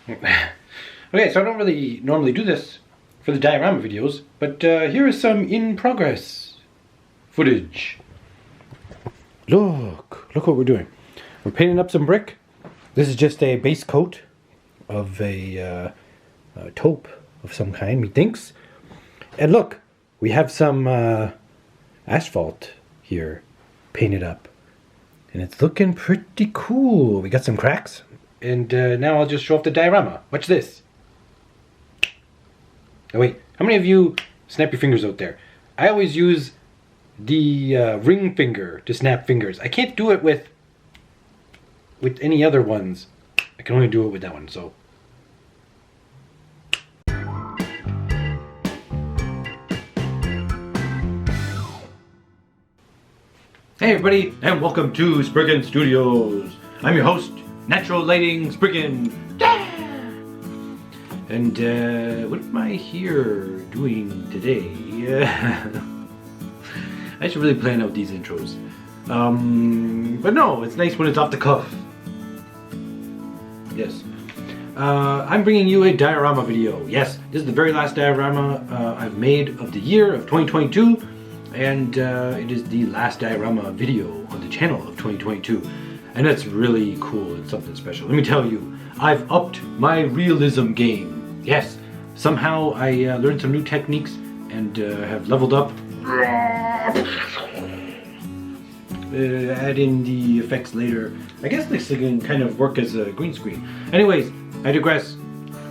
Okay, so I don't really normally do this for the diorama videos, but here is some in-progress footage. Look what we're doing. We're painting up some brick. This is just a base coat of a taupe of some kind, methinks. And look, we have some asphalt here painted up. And it's looking pretty cool. We got some cracks. And now I'll just show off the diorama. Watch this. Oh wait, how many of you snap your fingers out there? I always use the ring finger to snap fingers. I can't do it with any other ones. I can only do it with that one, so. Hey everybody, and welcome to Spriken Studios. I'm your host, Natural Lighting Spriken. Yeah! And what am I here doing today? I should really plan out these intros. But no, it's nice when it's off the cuff. Yes. I'm bringing you a diorama video. Yes, this is the very last diorama I've made of the year of 2022. And it is the last diorama video on the channel of 2022. And that's really cool. It's something special. Let me tell you, I've upped my realism game. Yes, somehow I learned some new techniques and have leveled up. Add in the effects later. I guess this can kind of work as a green screen. Anyways, I digress.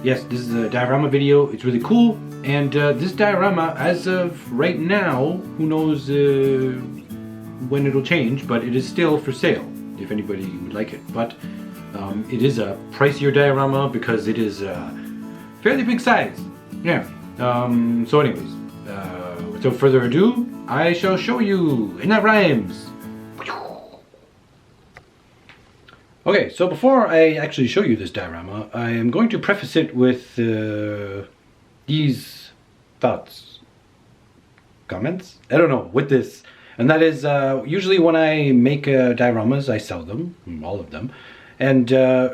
Yes, this is a diorama video. It's really cool. And this diorama, as of right now, who knows when it'll change, but it is still for sale, if anybody would like it. But it is a pricier diorama because it is a fairly big size. Yeah. So anyways, without further ado, I shall show you, and that rhymes. Okay, so before I actually show you this diorama, I am going to preface it with these thoughts, comments, I don't know, with this. And that is, usually when I make dioramas, I sell them, all of them. And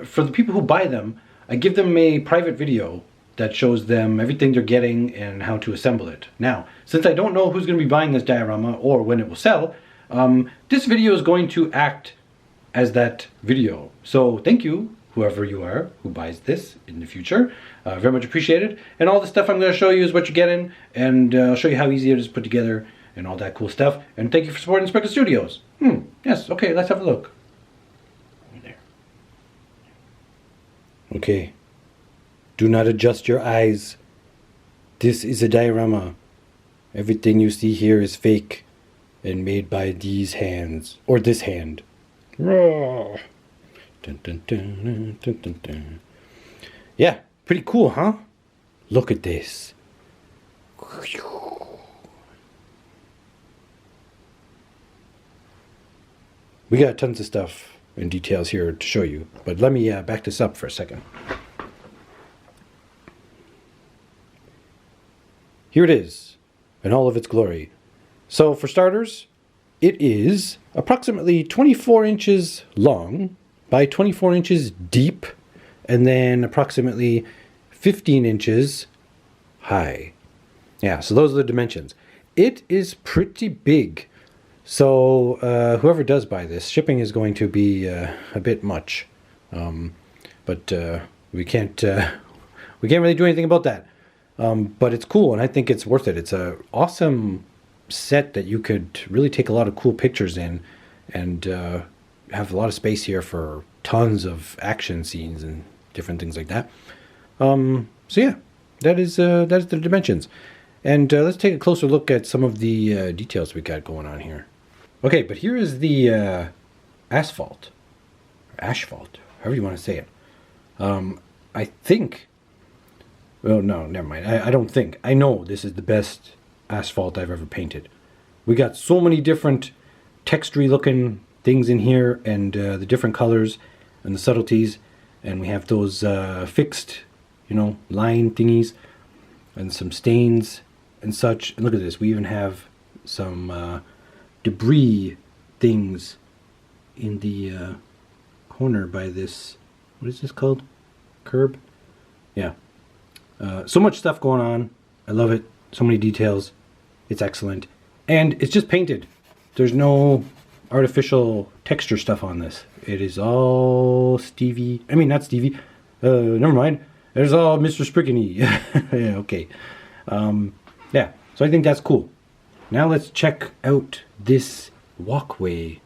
for the people who buy them, I give them a private video that shows them everything they're getting and how to assemble it. Now, since I don't know who's going to be buying this diorama or when it will sell, this video is going to act as that video. So thank you, whoever you are who buys this in the future. Very much appreciated. And all the stuff I'm going to show you is what you're getting, and I'll show you how easy it is to put together and all that cool stuff. And thank you for supporting Spriken Studios. Yes, okay, let's have a look. There. Okay. Do not adjust your eyes. This is a diorama. Everything you see here is fake and made by these hands, or this hand. Dun, dun, dun, dun, dun, dun, dun. Yeah, pretty cool, huh? Look at this. We got tons of stuff and details here to show you, but let me back this up for a second. Here it is, in all of its glory. So for starters, it is approximately 24 inches long by 24 inches deep, and then approximately 15 inches high. Yeah, so those are the dimensions. It is pretty big. So whoever does buy this, shipping is going to be a bit much. But we can't really do anything about that. But it's cool, and I think it's worth it. It's an awesome set that you could really take a lot of cool pictures in, and have a lot of space here for tons of action scenes and different things like that. So yeah, that is the dimensions. And let's take a closer look at some of the details we got going on here. Okay, but here is the asphalt, or ashfalt, however you want to say it. I think, well, no, never mind. I don't think. I know this is the best asphalt I've ever painted. We got so many different textury looking things in here, and the different colors and the subtleties, and we have those fixed, line thingies and some stains and such. And look at this, we even have some debris things in the corner by this, what is this called? Curb? Yeah. So much stuff going on. I love it. So many details. It's excellent. And it's just painted. There's no artificial texture stuff on this. It is all Stevie. I mean, not Stevie. Never mind. It's all Mr.Spriken-y. Yeah, okay. Yeah, so I think that's cool. Now let's check out this walkway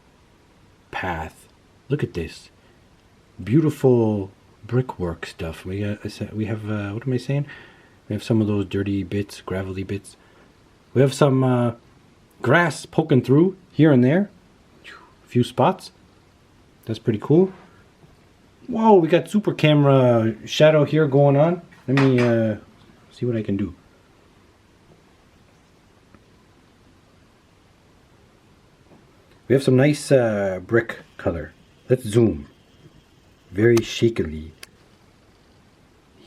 path. Look at this. Beautiful brickwork stuff. We have, what am I saying? We have some of those dirty bits, gravelly bits. We have some grass poking through here and there. A few spots. That's pretty cool. Whoa, we got super camera shadow here going on. Let me see what I can do. We have some nice brick color. Let's zoom. Very shakily.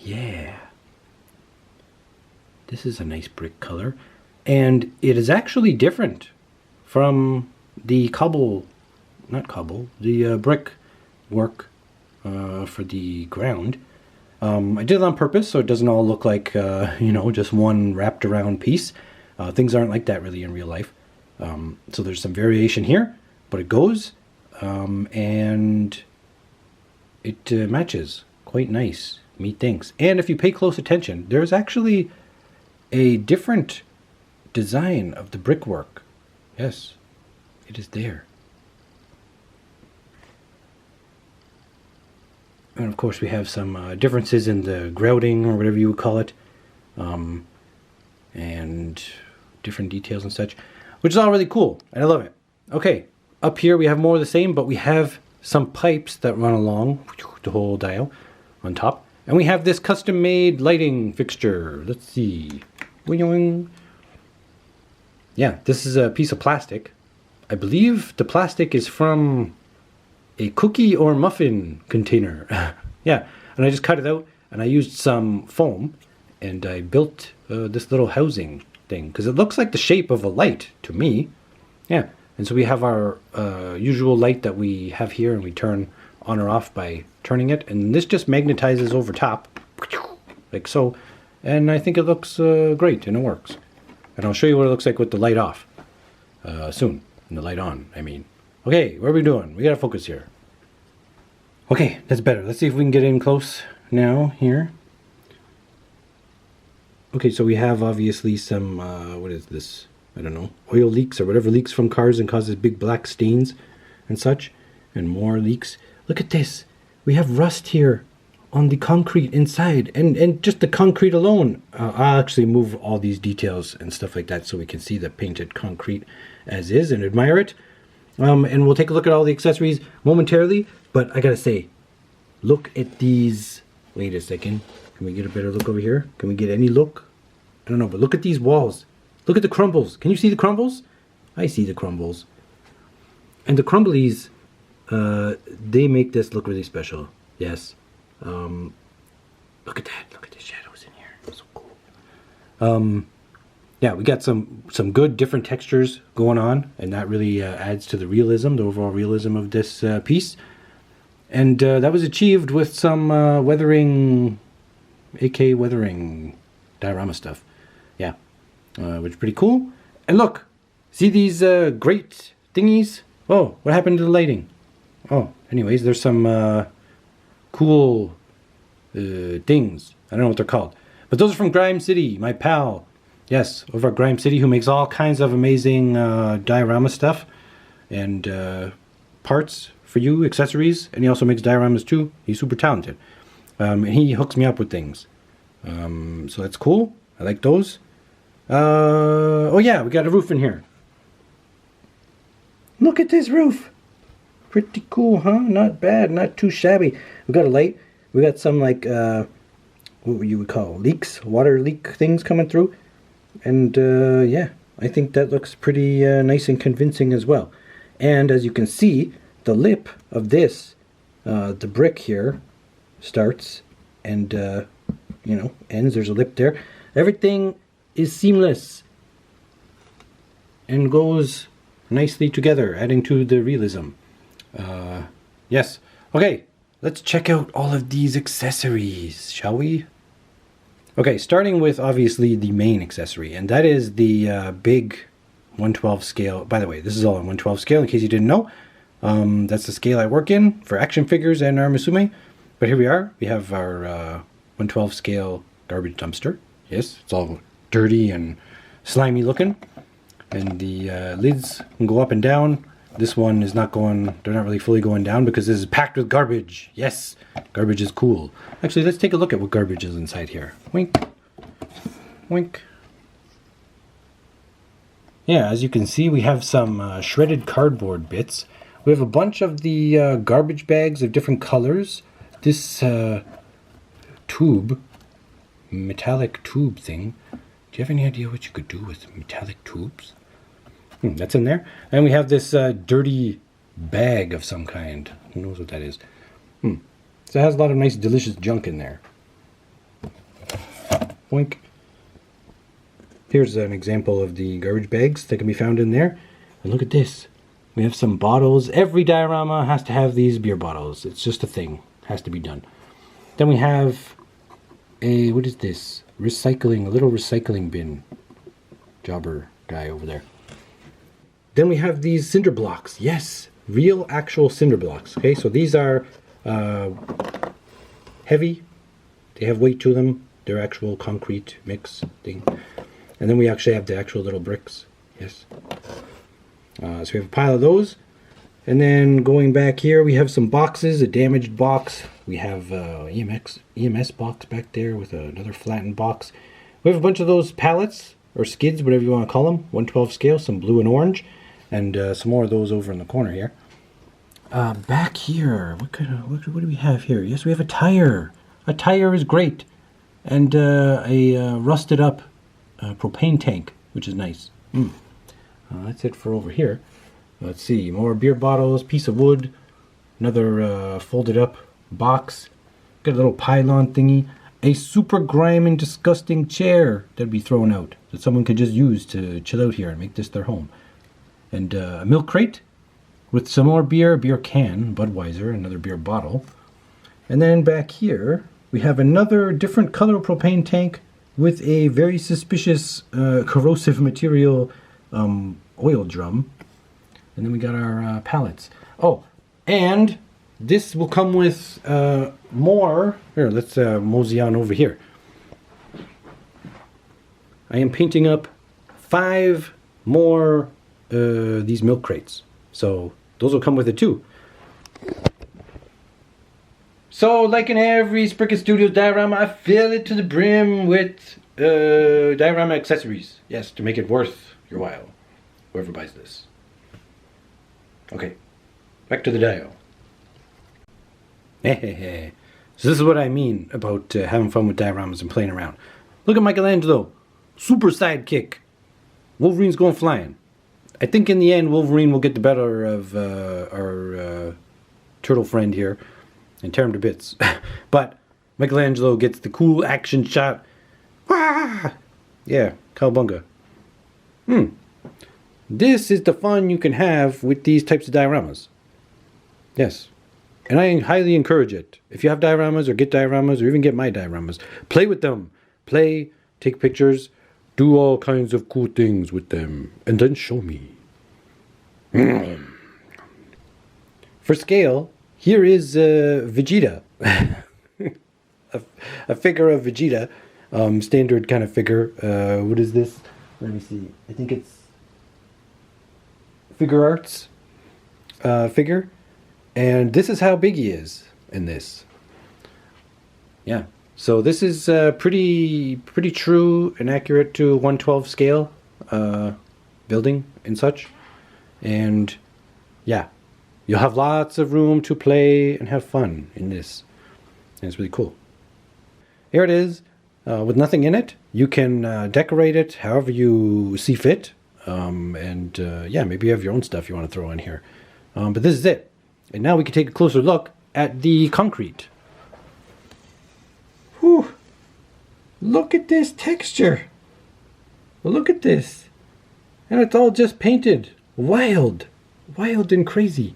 Yeah. This is a nice brick color. And it is actually different from the brick work for the ground. I did it on purpose so it doesn't all look like, just one wrapped around piece. Things aren't like that really in real life. So there's some variation here, but it goes, and it matches quite nice, methinks. And if you pay close attention, there's actually a different design of the brickwork. Yes, it is there. And of course we have some differences in the grouting or whatever you would call it, and different details and such, which is all really cool, and I love it. Okay, up here we have more of the same, but we have some pipes that run along the whole dial on top, and we have this custom-made lighting fixture. Let's see. Yeah, this is a piece of plastic. I believe the plastic is from a cookie or muffin container. Yeah, and I just cut it out, and I used some foam, and I built this little housing thing, because it looks like the shape of a light to me. Yeah, and so we have our usual light that we have here, and we turn on or off by turning it, and this just magnetizes over top, like so, and I think it looks great, and it works. And I'll show you what it looks like with the light off soon, and the light on, I mean. Okay, what are we doing? We gotta focus here. Okay, that's better. Let's see if we can get in close now here. Okay, so we have obviously some, what is this? I don't know, oil leaks or whatever leaks from cars and causes big black stains and such, and more leaks. Look at this. We have rust here on the concrete inside, and just the concrete alone. I'll actually move all these details and stuff like that so we can see the painted concrete as is and admire it. And we'll take a look at all the accessories momentarily, but I gotta say, look at these. Wait a second. Can we get a better look over here? Can we get any look? I don't know, but look at these walls. Look at the crumbles. Can you see the crumbles? I see the crumbles. And the crumblies, they make this look really special. Yes. Look at that. Look at the shadows in here. So cool. Yeah, we got some good different textures going on, and that really adds to the realism, the overall realism of this piece. And that was achieved with some weathering, AK weathering diorama stuff. Yeah, which is pretty cool. And look, see these great thingies? Oh, what happened to the lighting? Oh, anyways, there's some cool things. I don't know what they're called. But those are from Grime City, my pal. Yes, over at Grime City, who makes all kinds of amazing diorama stuff and parts for you, accessories, and he also makes dioramas too. He's super talented. And he hooks me up with things. So that's cool. I like those. Oh yeah, we got a roof in here. Look at this roof. Pretty cool, huh? Not bad, not too shabby. We got a light. We got some like, what you would call leaks, water leak things coming through. And yeah, I think that looks pretty nice and convincing as well. And as you can see, the lip of this, the brick here, starts and, ends. There's a lip there. Everything is seamless and goes nicely together, adding to the realism. Yes. Okay, let's check out all of these accessories, shall we? Okay, starting with obviously the main accessory, and that is the big 1/12 scale. By the way, this is all on 1/12 scale in case you didn't know. That's the scale I work in for action figures and our Musume. But here we are. We have our 1/12 scale garbage dumpster. Yes, it's all dirty and slimy looking. And the lids can go up and down. This one is not going, they're not really fully going down because this is packed with garbage. Yes, garbage is cool. Actually, let's take a look at what garbage is inside here. Wink. Wink. Yeah, as you can see, we have some shredded cardboard bits. We have a bunch of the garbage bags of different colors. This tube, metallic tube thing. Do you have any idea what you could do with metallic tubes? That's in there. And we have this dirty bag of some kind. Who knows what that is? So it has a lot of nice, delicious junk in there. Boink. Here's an example of the garbage bags that can be found in there. And look at this. We have some bottles. Every diorama has to have these beer bottles. It's just a thing. Has to be done. Then we have a, what is this? Recycling, a little recycling bin. Jobber guy over there. Then we have these cinder blocks. Yes, real actual cinder blocks. Okay, so these are heavy. They have weight to them. They're actual concrete mix thing. And then we actually have the actual little bricks. Yes. So we have a pile of those. And then going back here, we have some boxes, a damaged box. We have EMS box back there with another flattened box. We have a bunch of those pallets, or skids, whatever you want to call them. 1/12 scale, some blue and orange. And some more of those over in the corner here. Back here, what do we have here? Yes, we have a tire. A tire is great. And a rusted up propane tank, which is nice. That's it for over here. Let's see, more beer bottles, piece of wood, another folded up box, got a little pylon thingy, a super grime and disgusting chair that'd be thrown out that someone could just use to chill out here and make this their home. And a milk crate with some more beer, a beer can, Budweiser, another beer bottle. And then back here, we have another different color propane tank with a very suspicious corrosive material oil drum. And then we got our pallets. Oh, and this will come with more. Here, let's mosey on over here. I am painting up 5 more these milk crates. So those will come with it too. So like in every Spriken Studios diorama, I fill it to the brim with diorama accessories. Yes, to make it worth your while. Whoever buys this. Okay, back to the dio. So this is what I mean about having fun with dioramas and playing around. Look at Michelangelo. Super sidekick. Wolverine's going flying. I think in the end Wolverine will get the better of our turtle friend here and tear him to bits. But Michelangelo gets the cool action shot. Wah! Yeah, cowabunga. This is the fun you can have with these types of dioramas. Yes. And I highly encourage it. If you have dioramas or get dioramas or even get my dioramas, play with them. Play, take pictures, do all kinds of cool things with them, and then show me. For scale, here is Vegeta. a figure of Vegeta. Standard kind of figure. What is this? Let me see. I think it's Figure Arts figure. And this is how big he is in this. Yeah. So this is pretty true and accurate to 1/12 scale building and such. And yeah, you'll have lots of room to play and have fun in this. And it's really cool. Here it is. With nothing in it, you can decorate it however you see fit. Yeah, maybe you have your own stuff you want to throw in here. But this is it. And now we can take a closer look at the concrete. Whew. Look at this texture. Look at this. And it's all just painted. Wild. Wild and crazy.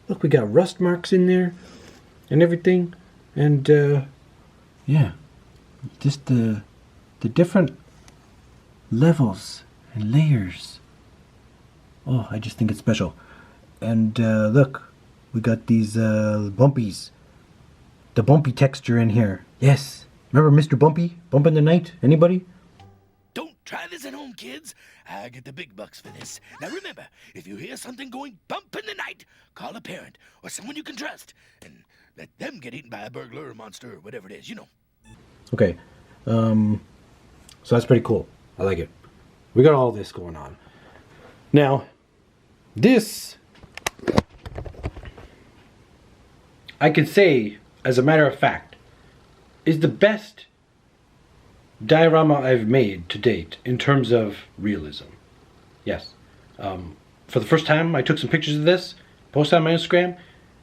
Look, we got rust marks in there and everything. And, yeah. Just the different levels and layers. Oh, I just think it's special. And look, we got these bumpies. The bumpy texture in here. Yes. Remember Mr. Bumpy? Bump in the night? Anybody? Don't try this at home, kids. I get the big bucks for this. Now remember, if you hear something going bump in the night, call a parent or someone you can trust and let them get eaten by a burglar or monster or whatever it is, you know. Okay. So that's pretty cool. I like it. We got all this going on. Now, this, I can say, as a matter of fact, is the best diorama I've made to date in terms of realism. Yes. For the first time, I took some pictures of this, posted on my Instagram,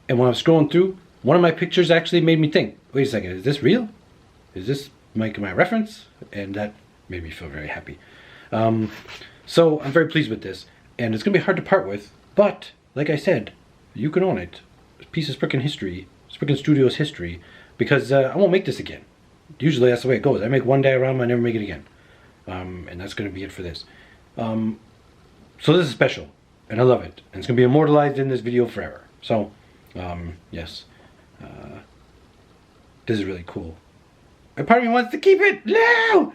and when I was scrolling through, one of my pictures actually made me think, wait a second, is this real? Is this my reference? And that made me feel very happy. So I'm very pleased with this, and it's going to be hard to part with, but like I said, you can own it. It's a piece of Spriken history, Spriken Studios history, because I won't make this again. Usually that's the way it goes. I make one diorama, I never make it again. And that's going to be it for this. So this is special, and I love it. And it's going to be immortalized in this video forever. So, yes. This is really cool. And part of me wants to keep it. No!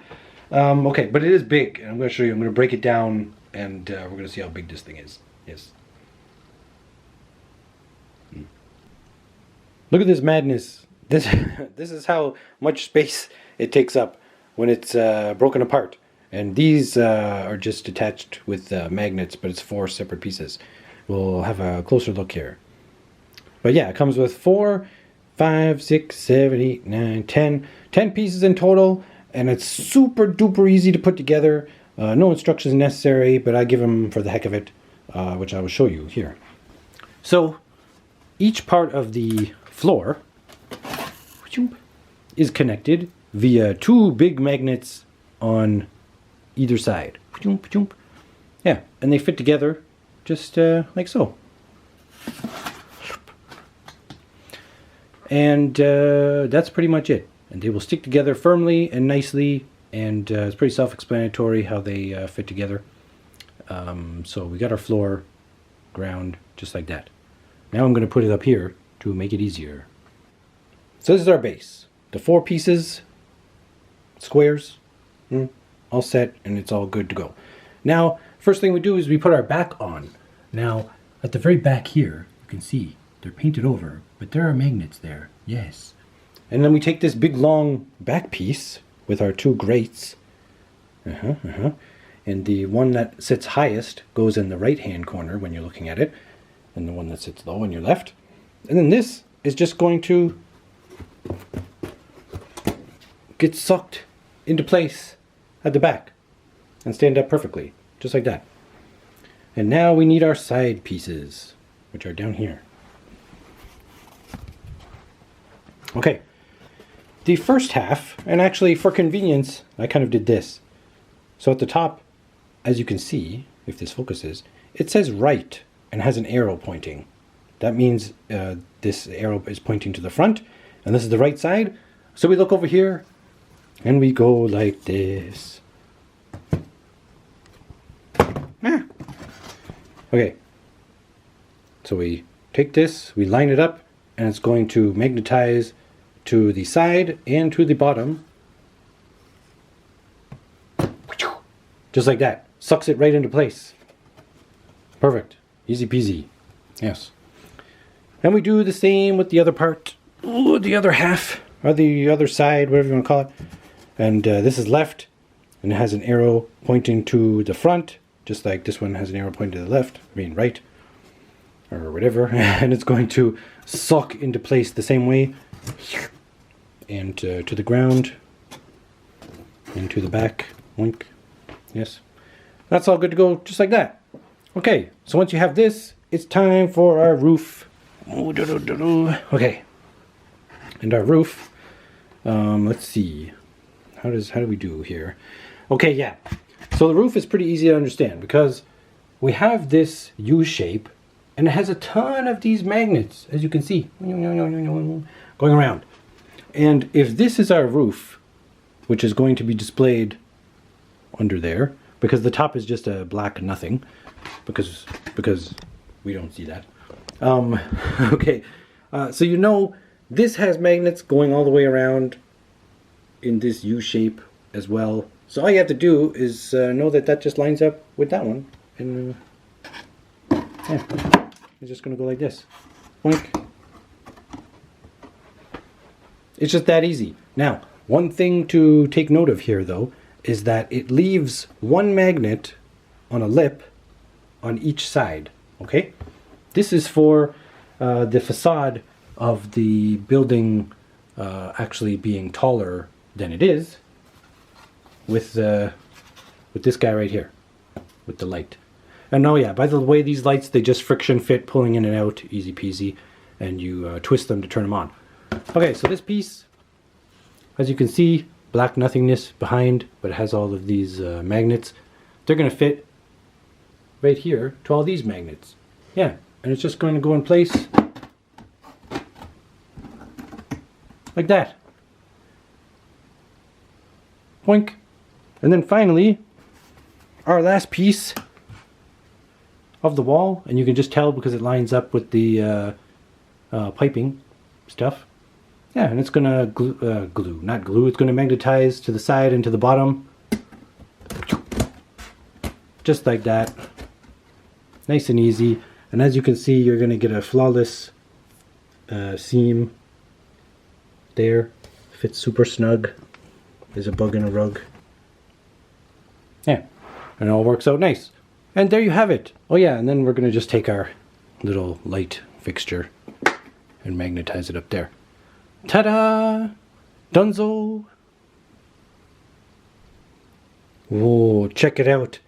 Okay, but it is big, and I'm going to show you. I'm going to break it down, and we're going to see how big this thing is. Yes. Look at this madness. This is how much space it takes up when it's broken apart. And these are just attached with magnets, but it's 4 separate pieces. We'll have a closer look here. But yeah, it comes with 4, 5, 6, 7, 8, 9, 10. 10 pieces in total, and it's super duper easy to put together. No instructions necessary, but I give them for the heck of it, which I will show you here. So each part of the floor is connected via 2 big magnets on either side. Yeah, and they fit together just like so. And that's pretty much it. And they will stick together firmly and nicely, and it's pretty self-explanatory how they fit together. So we got our floor, ground, just like that. Now I'm going to put it up here to make it easier. So this is our base. The 4 pieces, squares, all set, and it's all good to go. Now, first thing we do is we put our back on. Now, at the very back here, you can see they're painted over, but there are magnets there, yes. And then we take this big long back piece with our 2 grates. And the one that sits highest goes in the right-hand corner when you're looking at it, and the one that sits low on your left. And then this is just going to get sucked into place at the back and stand up perfectly, just like that. And now we need our side pieces, which are down here. Okay, the first half, and actually for convenience, I kind of did this. So at the top, as you can see, if this focuses, it says right and has an arrow pointing. That means this arrow is pointing to the front, and this is the right side. So we look over here, and we go like this. Okay, so we take this, we line it up, and it's going to magnetize to the side and to the bottom. Just like that. Sucks it right into place. Perfect. Easy peasy. Yes. And we do the same with the other part. Ooh, the other half, or the other side, whatever you want to call it. And this is left, and it has an arrow pointing to the front, just like this one has an arrow pointing to the left, I mean right, or whatever. And it's going to suck into place the same way, and to the ground, and to the back, wink. Yes, that's all good to go, just like that. Okay, so once you have this, it's time for our roof. Okay, and our roof, let's see, how do we do here? Okay, yeah, so the roof is pretty easy to understand because we have this U shape, and it has a ton of these magnets, as you can see, going around. And if this is our roof, which is going to be displayed under there, because the top is just a black nothing, because we don't see that. Okay, so you know this has magnets going all the way around in this U shape as well. So all you have to do is know that that just lines up with that one, and yeah, it's just going to go like this. Boink. It's just that easy. Now, one thing to take note of here, though, is that it leaves one magnet on a lip on each side, okay? This is for the facade of the building actually being taller than it is with this guy right here, with the light. And oh yeah, by the way, these lights, they just friction fit, pulling in and out, easy peasy, and you twist them to turn them on. Okay, so this piece, as you can see, black nothingness behind, but it has all of these magnets. They're going to fit right here to all these magnets. Yeah, and it's just going to go in place like that. Boink. And then finally, our last piece of the wall, and you can just tell because it lines up with the piping stuff. Yeah, and it's gonna not glue, it's gonna magnetize to the side and to the bottom. Just like that. Nice and easy. And as you can see, you're gonna get a flawless seam there. Fits super snug. There's a bug in a rug. Yeah, and it all works out nice. And there you have it. Oh yeah, and then we're gonna just take our little light fixture and magnetize it up there. Ta-da! Dunzo! Whoa, check it out.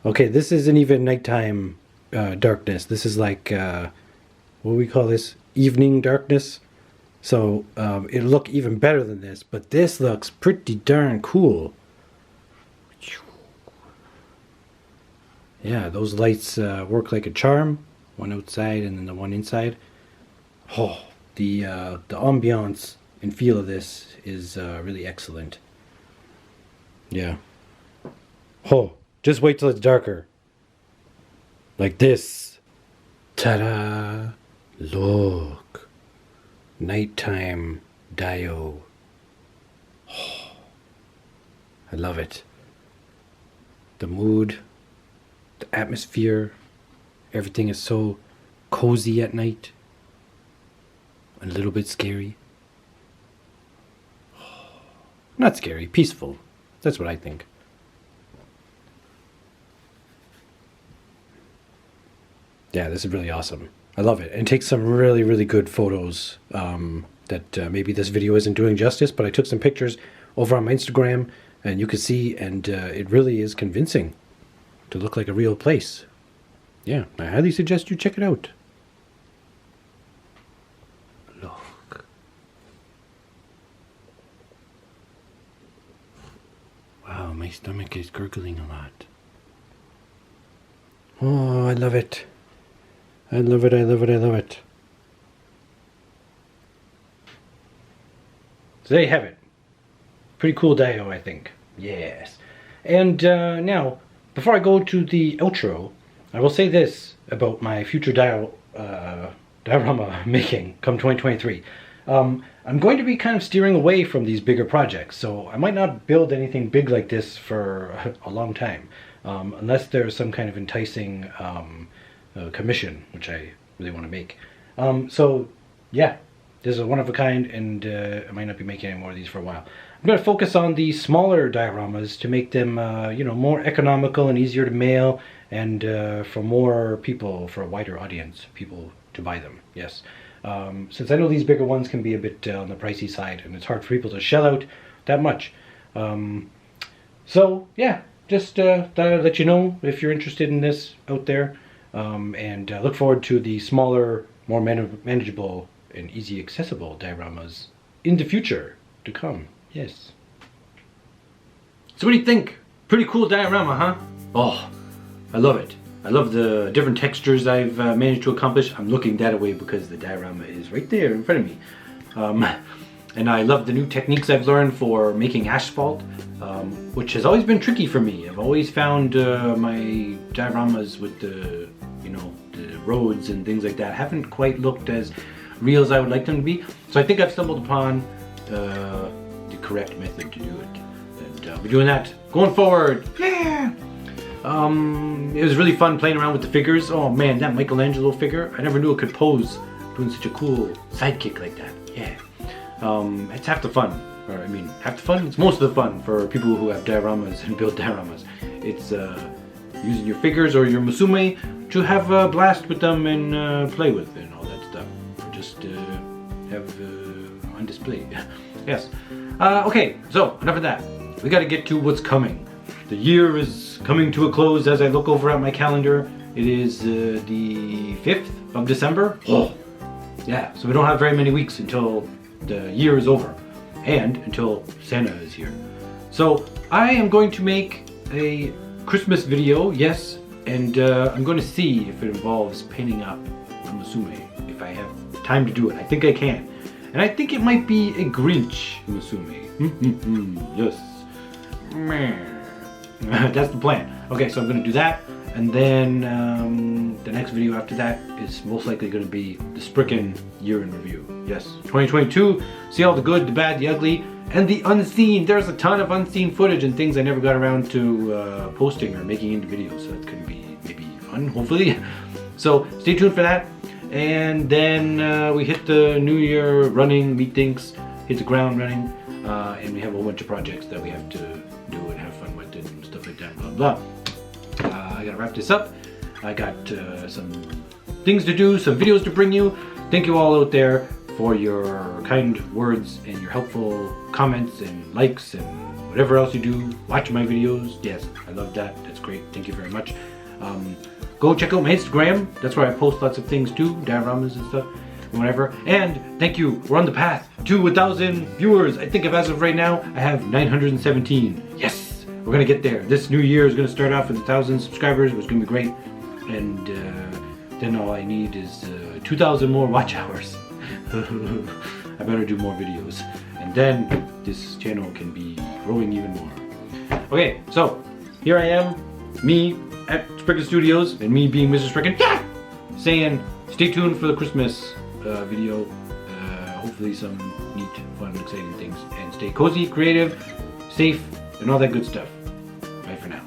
Okay, this isn't even nighttime darkness. This is like, what do we call this? Evening darkness. So it'll look even better than this, but this looks pretty darn cool. Yeah, those lights work like a charm. One outside and then the one inside. Oh, the ambiance and feel of this is really excellent. Yeah. Oh, just wait till it's darker. Like this. Ta-da! Look. Nighttime Dio. Oh, I love it. The mood, the atmosphere, everything is so cozy at night. A little bit scary. Not scary, peaceful. That's what I think. Yeah, this is really awesome. I love it. And takes some really, really good photos that maybe this video isn't doing justice, but I took some pictures over on my Instagram, and you can see, and it really is convincing to look like a real place. Yeah, I highly suggest you check it out. Look. Wow, my stomach is gurgling a lot. Oh, I love it. I love it, I love it, I love it. So there you have it. Pretty cool Dio, I think. Yes. And now, before I go to the outro, I will say this about my future diorama making come 2023. I'm going to be kind of steering away from these bigger projects, so I might not build anything big like this for a long time, unless there's some kind of enticing commission, which I really want to make. So yeah, this is a one of a kind, and I might not be making any more of these for a while. I'm going to focus on the smaller dioramas to make them more economical and easier to mail, and for more people, for a wider audience, people to buy them. Yes, since I know these bigger ones can be a bit on the pricey side, and it's hard for people to shell out that much. So yeah, just thought I'd let you know if you're interested in this out there. And look forward to the smaller, more manageable and easy accessible dioramas in the future to come. Yes. So what do you think? Pretty cool diorama, huh? Oh, I love it. I love the different textures I've managed to accomplish. I'm looking that way because the diorama is right there in front of me. And I love the new techniques I've learned for making asphalt, which has always been tricky for me. I've always found my dioramas with the, the roads and things like that haven't quite looked as real as I would like them to be. So I think I've stumbled upon the correct method to do it. And I'll be doing that going forward. Yeah! It was really fun playing around with the figures. Oh man, that Michelangelo figure, I never knew it could pose doing such a cool sidekick like that. Yeah. It's half the fun. Or I mean, half the fun? It's most of the fun for people who have dioramas and build dioramas. It's using your figures or your musume to have a blast with them and play with and all that stuff. Or just have on display. Yes. Okay, so enough of that. We gotta get to what's coming. The year is coming to a close as I look over at my calendar. It is the 5th of December. Oh, yeah, so we don't have very many weeks until the year is over and until Santa is here. So I am going to make a Christmas video, yes, and I'm going to see if it involves painting up a musume, if I have time to do it. I think I can. And I think it might be a Grinch musume. Yes. That's the plan. Okay, so I'm going to do that, and then the next video after that is most likely going to be the Spriken year in review. Yes, 2022. See all the good, the bad, the ugly, and the unseen. There's a ton of unseen footage and things I never got around to posting or making into videos, so it's going to be maybe fun, hopefully. So stay tuned for that. And then we hit the new year running, meet things, hit the ground running, and we have a whole bunch of projects that we have to do and have fun with and stuff like that, blah blah. I gotta wrap this up. I got some things to do, some videos to bring you. Thank you all out there for your kind words and your helpful comments and likes and whatever else you do. Watch my videos. Yes, I love that. That's great. Thank you very much. Go check out my Instagram. That's where I post lots of things too, dioramas and stuff, and whatever. And thank you. We're on the path to 1,000 viewers. I think as of right now, I have 917. Yes, we're gonna get there. This new year is gonna start off with 1,000 subscribers, which is gonna be great. And then all I need is 2,000 more watch hours. I better do more videos, and then this channel can be growing even more. Okay, so here I am, me at Spriken Studios, and me being Mr.Spriken, saying stay tuned for the Christmas video. Hopefully some neat, fun, exciting things, and stay cozy, creative, safe, and all that good stuff. Bye for now.